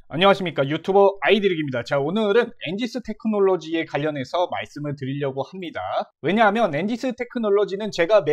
안녕하십니까, 유튜버 아이드릭입니다. 자, 오늘은 엔지스 테크놀로지에 관련해서 말씀을 드리려고 합니다. 왜냐하면 엔지스 테크놀로지는 제가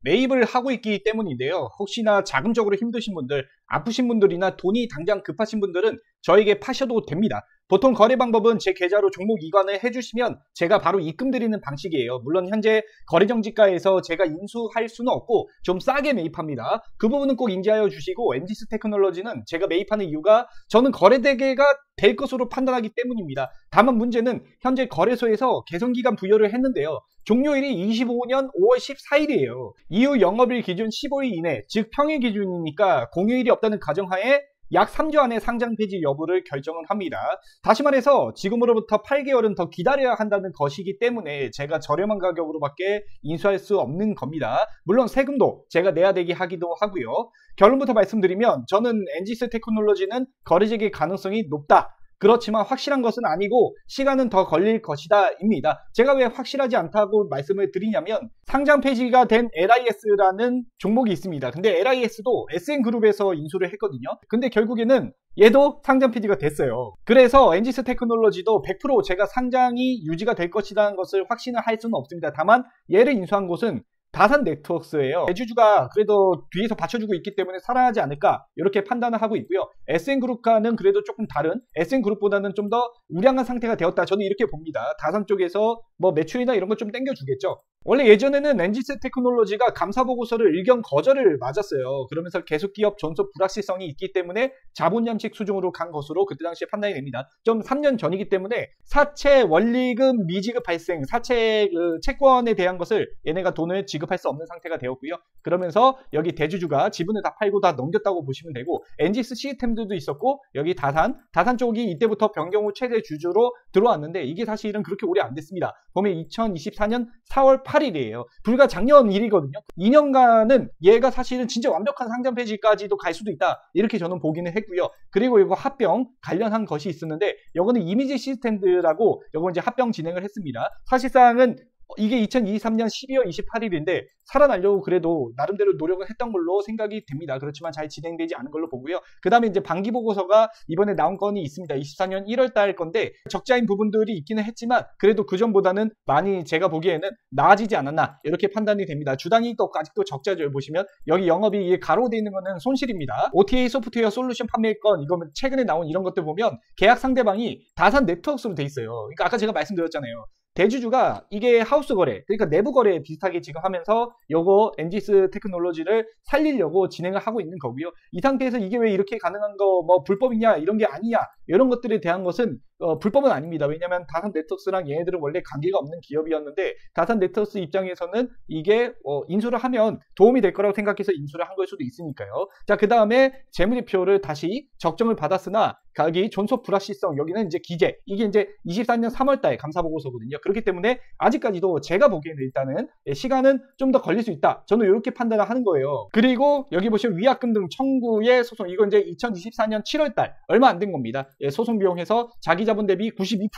매입을 하고 있기 때문인데요. 혹시나 자금적으로 힘드신 분들, 아프신 분들이나 돈이 당장 급하신 분들은 저에게 파셔도 됩니다. 보통 거래 방법은 제 계좌로 종목 이관을 해주시면 제가 바로 입금 드리는 방식이에요. 물론 현재 거래정지가에서 제가 인수할 수는 없고 좀 싸게 매입합니다. 그 부분은 꼭 인지하여 주시고, 엔지스 테크놀로지는 제가 매입하는 이유가 저는 거래대계가 될 것으로 판단하기 때문입니다. 다만 문제는 현재 거래소에서 개선기간 부여를 했는데요. 종료일이 25년 5월 14일이에요. 이후 영업일 기준 15일 이내, 즉 평일 기준이니까 공휴일이 없다는 가정하에 약 3주 안에 상장 폐지 여부를 결정을 합니다. 다시 말해서 지금으로부터 8개월은 더 기다려야 한다는 것이기 때문에 제가 저렴한 가격으로밖에 인수할 수 없는 겁니다. 물론 세금도 제가 내야 되게 하기도 하고요. 결론부터 말씀드리면 저는 엔지스 테크놀로지는 거래 재개 가능성이 높다. 그렇지만 확실한 것은 아니고 시간은 더 걸릴 것이다 입니다. 제가 왜 확실하지 않다고 말씀을 드리냐면, 상장 폐지가 된 LIS라는 종목이 있습니다. 근데 LIS도 SN그룹에서 인수를 했거든요. 근데 결국에는 얘도 상장 폐지가 됐어요. 그래서 엔지스 테크놀로지도 100% 제가 상장이 유지가 될 것이라는 것을 확신을 할 수는 없습니다. 다만 얘를 인수한 곳은 다산 네트워크스예요. 대주주가 그래도 뒤에서 받쳐주고 있기 때문에 살아나지 않을까, 이렇게 판단을 하고 있고요. SN그룹과는 그래도 조금 다른, SN그룹보다는 좀 더 우량한 상태가 되었다, 저는 이렇게 봅니다. 다산 쪽에서 뭐 매출이나 이런 거 좀 땡겨주겠죠. 원래 예전에는 엔지스 테크놀로지가 감사보고서를 의견 거절을 맞았어요. 그러면서 계속기업 존속 불확실성이 있기 때문에 자본 잠식 수준으로 간 것으로 그때 당시에 판단이 됩니다. 좀 3년 전이기 때문에 사채 원리금 미지급 발생, 사채 채권에 대한 것을 얘네가 돈을 지급할 수 없는 상태가 되었고요. 그러면서 여기 대주주가 지분을 다 팔고 다 넘겼다고 보시면 되고, 엔지스 시스템들도 있었고, 여기 다산 쪽이 이때부터 변경 후 최대 주주로 들어왔는데 이게 사실은 그렇게 오래 안 됐습니다. 보면 2024년 4월 8일이에요. 불과 작년 일이거든요. 2년간은 얘가 사실은 진짜 완벽한 상장 폐지까지도 갈 수도 있다, 이렇게 저는 보기는 했고요. 그리고 이거 합병 관련한 것이 있었는데, 이거는 이미지 시스템들하고 이거 이제 합병 진행을 했습니다. 사실상은 이게 2023년 12월 28일인데 살아나려고 그래도 나름대로 노력을 했던 걸로 생각이 됩니다. 그렇지만 잘 진행되지 않은 걸로 보고요. 그 다음에 이제 반기보고서가 이번에 나온 건이 있습니다. 24년 1월 달 건데 적자인 부분들이 있기는 했지만 그래도 그전보다는 많이 제가 보기에는 나아지지 않았나, 이렇게 판단이 됩니다. 주단위도 아직도 적자죠. 보시면 여기 영업이 가로되어 있는 거는 손실입니다. OTA 소프트웨어 솔루션 판매권, 이거는 최근에 나온 이런 것들 보면 계약 상대방이 다산 네트워크스로 돼 있어요. 그러니까 아까 제가 말씀드렸잖아요. 대주주가 이게 하우스 거래, 그러니까 내부 거래 비슷하게 지금 하면서 요거 엔지스 테크놀로지를 살리려고 진행을 하고 있는 거고요. 이 상태에서 이게 왜 이렇게 가능한 거, 뭐 불법이냐, 이런 게 아니냐, 이런 것들에 대한 것은 불법은 아닙니다. 왜냐하면 다산 네트워크스랑 얘네들은 원래 관계가 없는 기업이었는데, 다산 네트워크스 입장에서는 이게 인수를 하면 도움이 될 거라고 생각해서 인수를 한 걸 수도 있으니까요. 자, 그 다음에 재무제표를 다시 적정을 받았으나 여기 존속 불확실성, 여기는 이제 기재, 이게 이제 24년 3월달 감사보고서거든요. 그렇기 때문에 아직까지도 제가 보기에는 일단은 시간은 좀 더 걸릴 수 있다, 저는 이렇게 판단을 하는 거예요. 그리고 여기 보시면 위약금 등 청구의 소송, 이건 이제 2024년 7월달 얼마 안 된 겁니다. 소송 비용해서 자기 자본 대비 92%,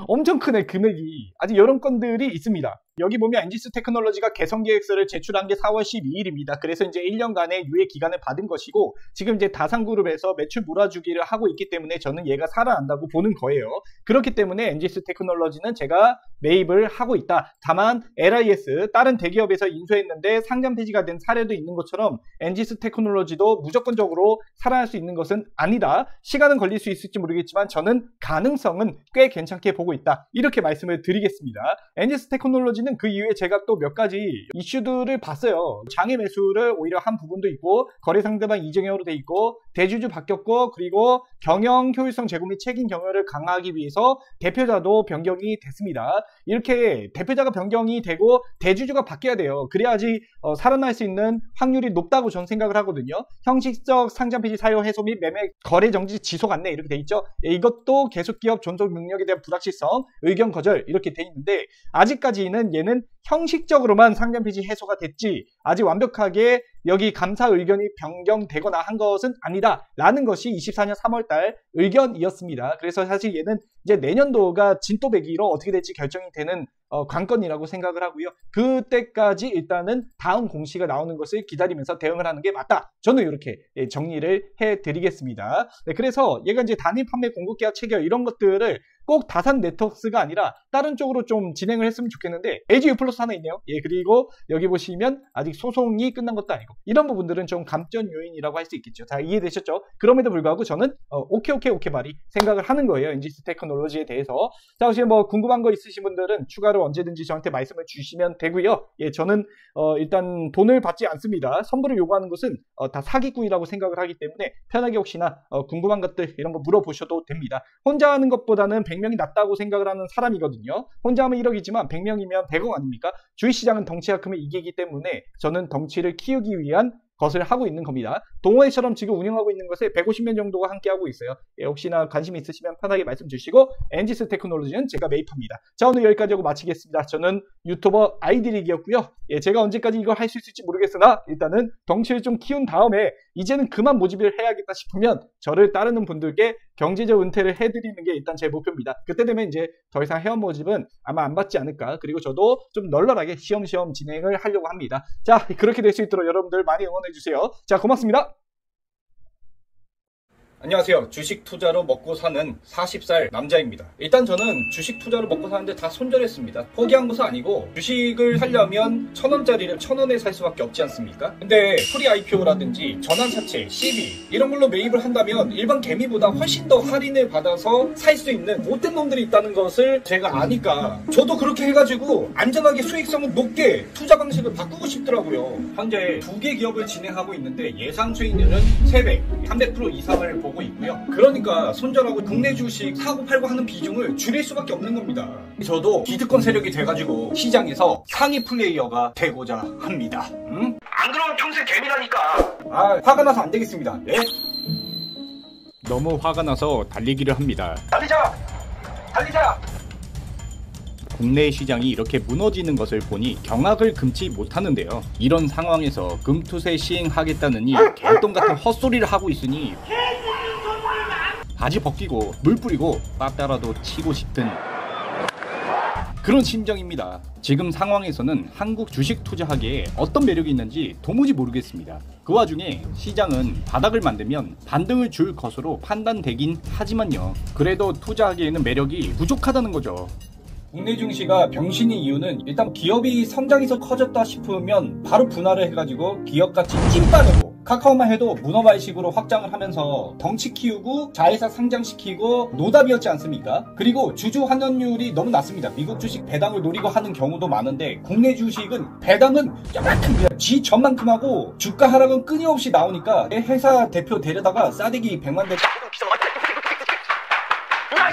엄청 크네 금액이. 아직 이런 건들이 있습니다. 여기 보면 엔지스 테크놀로지가 개선 계획서를 제출한 게 4월 12일입니다. 그래서 이제 1년간의 유예 기간을 받은 것이고, 지금 이제 다산그룹에서 매출 몰아주기를 하고 있기 때문에 저는 얘가 살아난다고 보는 거예요. 그렇기 때문에 엔지스 테크놀로지는 제가 매입을 하고 있다. 다만 LIS 다른 대기업에서 인수했는데 상장 폐지가 된 사례도 있는 것처럼 엔지스 테크놀로지도 무조건적으로 살아날 수 있는 것은 아니다. 시간은 걸릴 수 있을지 모르겠지만 저는 가능성은 꽤 괜찮게 보고 있다, 이렇게 말씀을 드리겠습니다. 엔지스 테크놀로지는 그 이후에 제가 또 몇 가지 이슈들을 봤어요. 장외 매수를 오히려 한 부분도 있고, 거래 상대방 이정형으로 돼 있고, 대주주 바뀌었고, 그리고 경영 효율성 제고 및 책임 경영을 강화하기 위해서 대표자도 변경이 됐습니다. 이렇게 대표자가 변경이 되고 대주주가 바뀌어야 돼요. 그래야지 살아날 수 있는 확률이 높다고 저는 생각을 하거든요. 형식적 상장 폐지 사유 해소 및 매매 거래 정지 지속 안내, 이렇게 돼 있죠. 이것도 계속기업 존속 능력에 대한 불확실성, 의견 거절, 이렇게 돼 있는데 아직까지는 얘는 형식적으로만 상장 폐지 해소가 됐지 아직 완벽하게 여기 감사 의견이 변경되거나 한 것은 아니다 라는 것이 24년 3월달 의견이었습니다. 그래서 사실 얘는 이제 내년도가 진또배기로 어떻게 될지 결정이 되는 관건이라고 생각을 하고요. 그때까지 일단은 다음 공시가 나오는 것을 기다리면서 대응을 하는 게 맞다. 저는 이렇게 정리를 해드리겠습니다. 네, 그래서 얘가 이제 단일 판매 공급계약 체결 이런 것들을 꼭 다산 네트워크스가 아니라 다른 쪽으로 좀 진행을 했으면 좋겠는데 LG U+ 하나 있네요. 예, 그리고 여기 보시면 아직 소송이 끝난 것도 아니고 이런 부분들은 좀 감전 요인이라고 할 수 있겠죠. 다 이해되셨죠? 그럼에도 불구하고 저는 오케이 말이 생각을 하는 거예요. 엔지스 테크놀로지에 대해서. 자, 혹시 뭐 궁금한 거 있으신 분들은 추가로 언제든지 저한테 말씀을 주시면 되고요. 예, 저는 일단 돈을 받지 않습니다. 선불을 요구하는 것은 다 사기꾼이라고 생각을 하기 때문에 편하게 혹시나 궁금한 것들 이런 거 물어보셔도 됩니다. 혼자 하는 것보다는 100명이 낫다고 생각을 하는 사람이거든요. 혼자 하면 1억이지만 100명이면 100억 아닙니까? 주식시장은 덩치가 크면 이기기 때문에 저는 덩치를 키우기 위한 것을 하고 있는 겁니다. 동호회처럼 지금 운영하고 있는 것에 150명 정도가 함께하고 있어요. 예, 혹시나 관심 있으시면 편하게 말씀 주시고 엔지스 테크놀로지는 제가 매입합니다. 자, 오늘 여기까지 하고 마치겠습니다. 저는 유튜버 아이디릭이었고요. 예, 제가 언제까지 이걸 할 수 있을지 모르겠으나 일단은 덩치를 좀 키운 다음에 이제는 그만 모집을 해야겠다 싶으면 저를 따르는 분들께 경제적 은퇴를 해드리는 게 일단 제 목표입니다. 그때 되면 이제 더 이상 회원 모집은 아마 안 받지 않을까. 그리고 저도 좀 널널하게 시험시험 진행을 하려고 합니다. 자, 그렇게 될 수 있도록 여러분들 많이 응원해주세요. 자, 고맙습니다. 안녕하세요. 주식 투자로 먹고 사는 40살 남자입니다. 일단 저는 주식 투자로 먹고 사는데 다 손절했습니다. 포기한 것은 아니고 주식을 사려면 1,000원짜리를 1,000원에 살 수밖에 없지 않습니까? 근데 프리 IPO라든지 전환사채, CB 이런 걸로 매입을 한다면 일반 개미보다 훨씬 더 할인을 받아서 살 수 있는 못된 놈들이 있다는 것을 제가 아니까 저도 그렇게 해가지고 안전하게 수익성은 높게 투자 방식을 바꾸고 싶더라고요. 현재 2개 기업을 진행하고 있는데 예상 수익률은 3배, 300% 이상을 보고 있고요. 그러니까 손절하고 국내 주식 사고 팔고 하는 비중을 줄일 수밖에 없는 겁니다. 저도 기득권 세력이 돼가지고 시장에서 상위 플레이어가 되고자 합니다. 응? 안 그러면 평생 개미라니까. 화가 나서 안 되겠습니다. 예? 너무 화가 나서 달리기를 합니다. 달리자! 달리자! 국내 시장이 이렇게 무너지는 것을 보니 경악을 금치 못하는데요. 이런 상황에서 금투세 시행하겠다느니 개똥같은 헛소리를 하고 있으니 바지 벗기고 물 뿌리고 빠따라도 치고 싶은 그런 심정입니다. 지금 상황에서는 한국 주식 투자하기에 어떤 매력이 있는지 도무지 모르겠습니다. 그 와중에 시장은 바닥을 만들면 반등을 줄 것으로 판단되긴 하지만요. 그래도 투자하기에는 매력이 부족하다는 거죠. 국내 증시가 병신인 이유는 일단 기업이 성장해서 커졌다 싶으면 바로 분할을 해가지고 기업가치 찐빠내고 카카오만 해도 문어발식으로 확장을 하면서 덩치 키우고 자회사 상장시키고 노답이었지 않습니까? 그리고 주주 환원율이 너무 낮습니다. 미국 주식 배당을 노리고 하는 경우도 많은데 국내 주식은 배당은 요만큼 지 전만큼 주가 하락은 끊임없이 나오니까 내 회사 대표 데려다가 싸대기 100만 대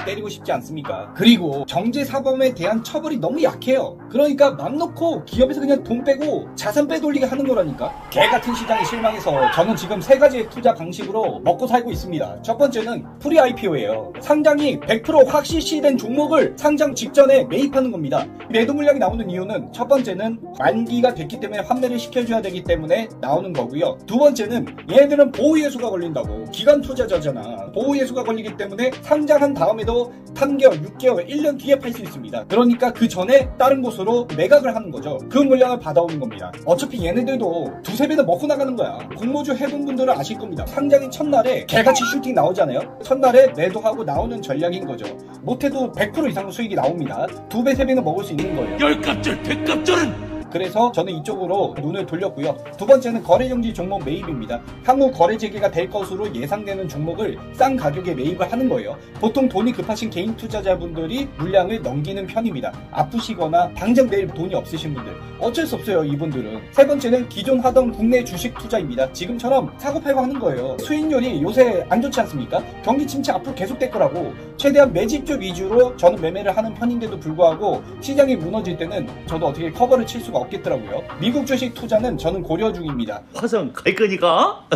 때리고 싶지 않습니까? 그리고 정제사범에 대한 처벌이 너무 약해요. 그러니까 맘 놓고 기업에서 그냥 돈 빼고 자산 빼돌리게 하는 거라니까. 개같은 시장에 실망해서 저는 지금 3가지의 투자 방식으로 먹고 살고 있습니다. 첫 번째는 프리 IPO예요. 상장이 100% 확실시된 종목을 상장 직전에 매입하는 겁니다. 매도 물량이 나오는 이유는 첫 번째는 만기가 됐기 때문에 환매를 시켜줘야 되기 때문에 나오는 거고요. 두 번째는 얘네들은 보호예수가 걸린다고. 기간 투자자잖아. 보호예수가 걸리기 때문에 상장한 다음에도 3개월, 6개월, 1년 뒤에 팔 수 있습니다. 그러니까 그 전에 다른 곳으로 매각을 하는 거죠. 그 물량을 받아오는 겁니다. 어차피 얘네들도 2~3배는 먹고 나가는 거야. 공모주 해본 분들은 아실 겁니다. 상장인 첫날에 개같이 슈팅 나오잖아요. 첫날에 매도하고 나오는 전략인 거죠. 못해도 100% 이상 수익이 나옵니다. 2배, 3배는 먹을 수 있는 거예요. 열값절, 백값절은! 그래서 저는 이쪽으로 눈을 돌렸고요. 두 번째는 거래정지 종목 매입입니다. 향후 거래 재개가 될 것으로 예상되는 종목을 싼 가격에 매입을 하는 거예요. 보통 돈이 급하신 개인 투자자분들이 물량을 넘기는 편입니다. 아프시거나 당장 내일 돈이 없으신 분들 어쩔 수 없어요. 이분들은. 세 번째는 기존 하던 국내 주식 투자입니다. 지금처럼 사고팔고 하는 거예요. 수익률이 요새 안 좋지 않습니까? 경기 침체 앞으로 계속될 거라고 최대한 매집주 위주로 저는 매매를 하는 편인데도 불구하고 시장이 무너질 때는 저도 어떻게 커버를 칠 수가 없겠더라고요. 미국 주식 투자는 저는 고려 중입니다. 화성 갈 거니까?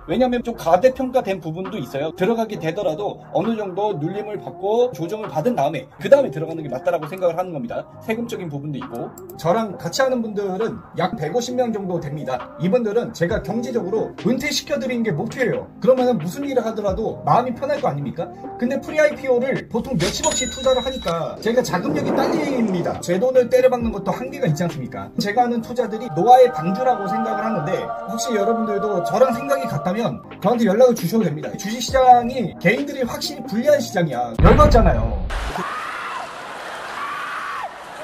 왜냐하면 좀 과대평가된 부분도 있어요. 들어가게 되더라도 어느 정도 눌림을 받고 조정을 받은 다음에 그 다음에 들어가는 게 맞다라고 생각을 하는 겁니다. 세금적인 부분도 있고. 저랑 같이 하는 분들은 약 150명 정도 됩니다. 이분들은 제가 경제적으로 은퇴시켜드리는 게 목표예요. 그러면 무슨 일을 하더라도 마음이 편할 거 아닙니까? 근데 프리-IPO를 보통 몇십억씩 투자를 하니까 제가 자금력이 딸립니다. 제 돈을 때려박는 것도 한계가 있지 않습니까? 제가 하는 투자들이 노아의 방주라고 생각을 하는데, 혹시 여러분들도 저랑 생각이 같다면 저한테 연락을 주셔도 됩니다. 주식시장이 개인들이 확실히 불리한 시장이야. 열받잖아요.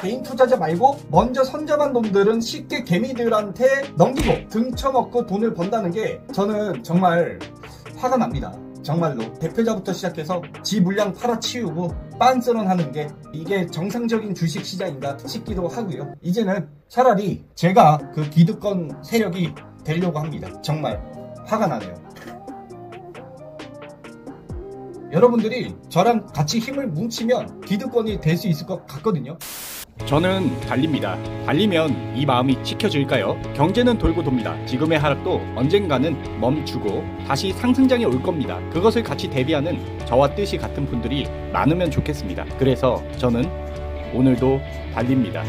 개인 투자자 말고 먼저 선점한 돈들은 쉽게 개미들한테 넘기고 등쳐먹고 돈을 번다는 게 저는 정말 화가 납니다. 정말로. 대표자부터 시작해서 지 물량 팔아치우고 빤스런 하는 게 이게 정상적인 주식시장인가 싶기도 하고요. 이제는 차라리 제가 그 기득권 세력이 되려고 합니다. 정말 화가 나네요. 여러분들이 저랑 같이 힘을 뭉치면 기득권이 될 수 있을 것 같거든요. 저는 달립니다. 달리면 이 마음이 지켜질까요? 경제는 돌고 돕니다. 지금의 하락도 언젠가는 멈추고 다시 상승장에 올 겁니다. 그것을 같이 대비하는 저와 뜻이 같은 분들이 많으면 좋겠습니다. 그래서 저는 오늘도 달립니다.